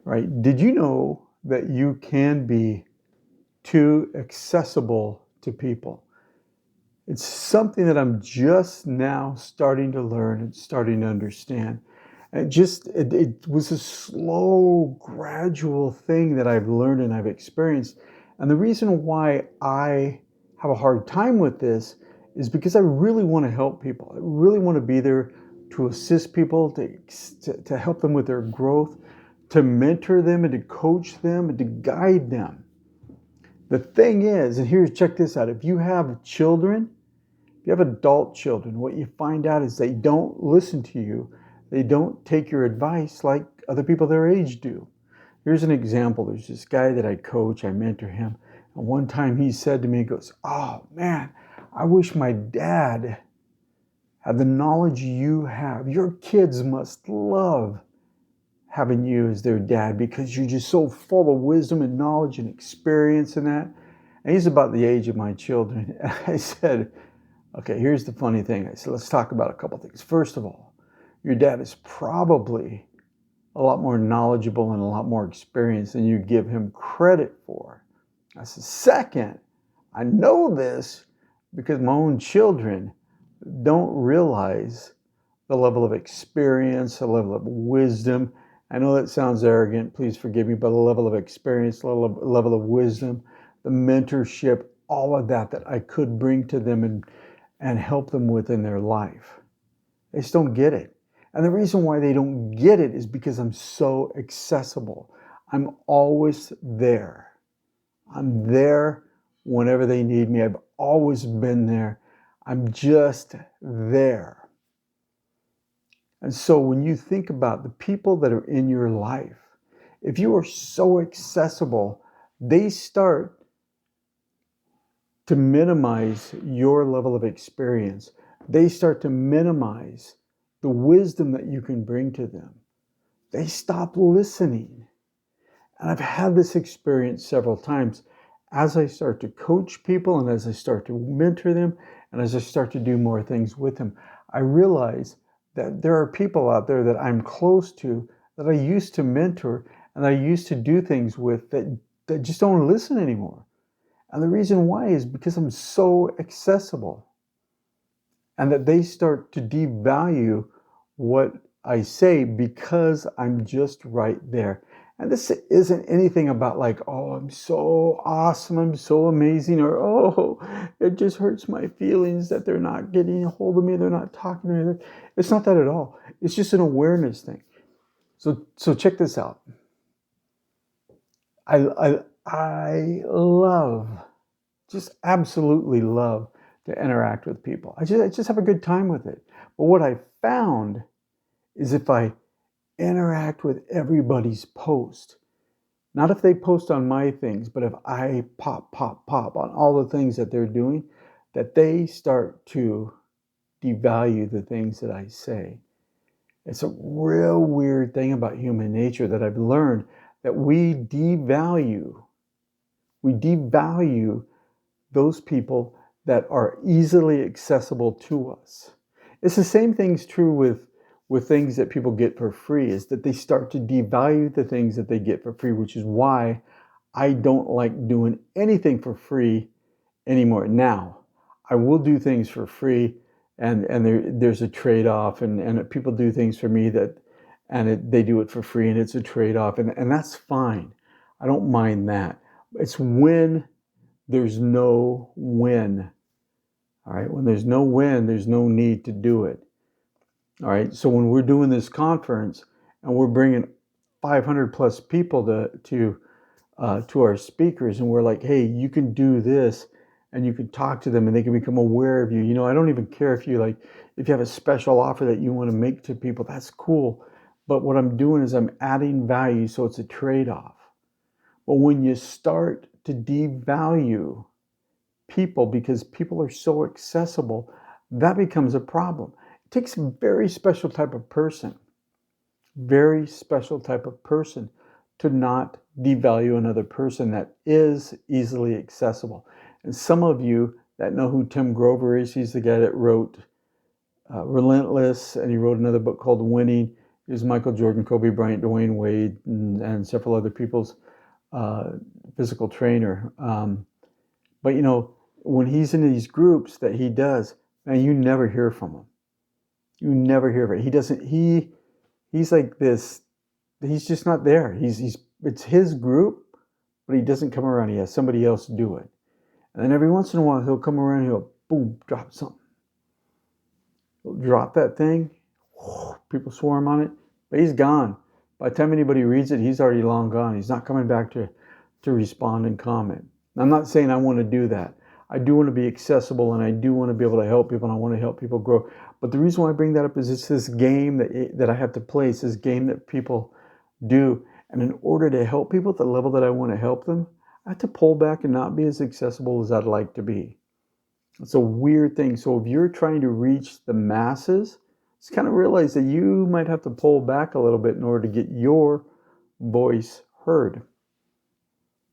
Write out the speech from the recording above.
right? Did you know that you can be too accessible to people? It's something that I'm just now starting to learn and starting to understand. It was a slow, gradual thing that I've learned and I've experienced. And the reason why I have a hard time with this is because I really want to help people. I really want to be there to assist people, to help them with their growth, to mentor them and to coach them and to guide them. The thing is, and here's, check this out. If you have children, if you have adult children, what you find out is they don't listen to you. They don't take your advice like other people their age do. Here's an example. There's this guy that I coach, I mentor him. And one time he said to me, he goes, "Oh man, I wish my dad had the knowledge you have. Your kids must love having you as their dad because you're just so full of wisdom and knowledge and experience in that." And he's about the age of my children. And I said, okay, here's the funny thing. I said, let's talk about a couple things. First of all, your dad is probably a lot more knowledgeable and a lot more experienced than you give him credit for. I said, second, I know this because my own children don't realize the level of experience, the level of wisdom. I know that sounds arrogant, please forgive me, but the level of experience, the level of wisdom, the mentorship, all of that I could bring to them and help them with in their life. They just don't get it. And the reason why they don't get it is because I'm so accessible. I'm always there. I'm there whenever they need me. I've always been there. I'm just there. And so when you think about the people that are in your life, if you are so accessible, they start to minimize your level of experience. They start to minimize the wisdom that you can bring to them. They stop listening. And I've had this experience several times as I start to coach people and as I start to mentor them and as I start to do more things with them. I realize that there are people out there that I'm close to that I used to mentor and I used to do things with that just don't listen anymore. And the reason why is because I'm so accessible and that they start to devalue what I say because I'm just right there. And this isn't anything about like, oh, I'm so awesome, I'm so amazing, or oh, it just hurts my feelings that they're not getting a hold of me, they're not talking to me. It's not that at all. It's just an awareness thing. So check this out. I love, just absolutely love to interact with people. I just have a good time with it. But what I found is if I interact with everybody's post, not if they post on my things, but if I pop on all the things that they're doing, that they start to devalue the things that I say. It's a real weird thing about human nature that I've learned, that we devalue those people that are easily accessible to us. It's the same thing's true with things that people get for free, is that they start to devalue the things that they get for free, which is why I don't like doing anything for free anymore. Now, I will do things for free, and there's a trade-off, and people do things for me they do it for free, and it's a trade-off, and that's fine. I don't mind that. It's when there's no win. All right. When there's no win, there's no need to do it. All right. So when we're doing this conference and we're bringing 500 plus people to our speakers, and we're like, hey, you can do this, and you can talk to them, and they can become aware of you. You know, I don't even care if you have a special offer that you want to make to people. That's cool. But what I'm doing is I'm adding value, so it's a trade-off. But when you start to devalue people because people are so accessible, that becomes a problem. It takes a very special type of person to not devalue another person that is easily accessible. And some of you that know who Tim Grover is, he's the guy that wrote Relentless, and he wrote another book called Winning. is Michael Jordan, Kobe Bryant, Dwayne Wade, and several other people's physical trainer. But when he's in these groups that he does, man, you never hear from him. You never hear of it. He doesn't. He's like this. He's just not there. It's his group, but he doesn't come around. He has somebody else do it. And then every once in a while, he'll come around and he'll, boom, drop something. He'll drop that thing. People swarm on it, but he's gone. By the time anybody reads it, he's already long gone. He's not coming back to respond and comment. I'm not saying I want to do that. I do want to be accessible, and I do want to be able to help people, and I want to help people grow. But the reason why I bring that up is it's this game that I have to play. It's this game that people do. And in order to help people at the level that I want to help them, I have to pull back and not be as accessible as I'd like to be. It's a weird thing. So if you're trying to reach the masses, just kind of realize that you might have to pull back a little bit in order to get your voice heard.